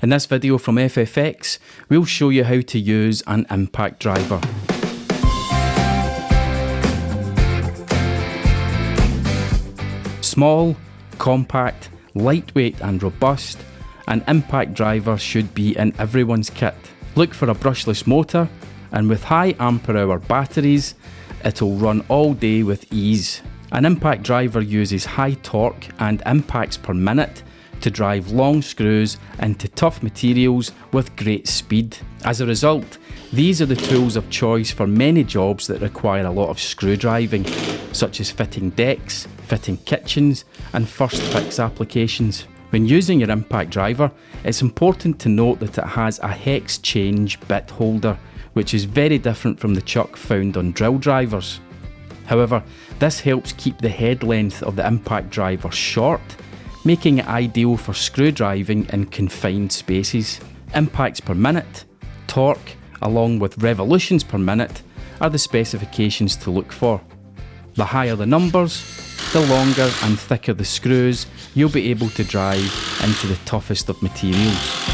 In this video from FFX, we'll show you how to use an impact driver. Small, compact, lightweight and robust, an impact driver should be in everyone's kit. Look for a brushless motor, and with high ampere hour batteries, it'll run all day with ease. An impact driver uses high torque and impacts per minute to drive long screws into tough materials with great speed. As a result, these are the tools of choice for many jobs that require a lot of screw driving, such as fitting decks, fitting kitchens, and first fix applications. When using your impact driver, it's important to note that it has a hex change bit holder, which is very different from the chuck found on drill drivers. However, this helps keep the head length of the impact driver short, making it ideal for screw driving in confined spaces. Impacts per minute, torque, along with revolutions per minute are the specifications to look for. The higher the numbers, the longer and thicker the screws you'll be able to drive into the toughest of materials.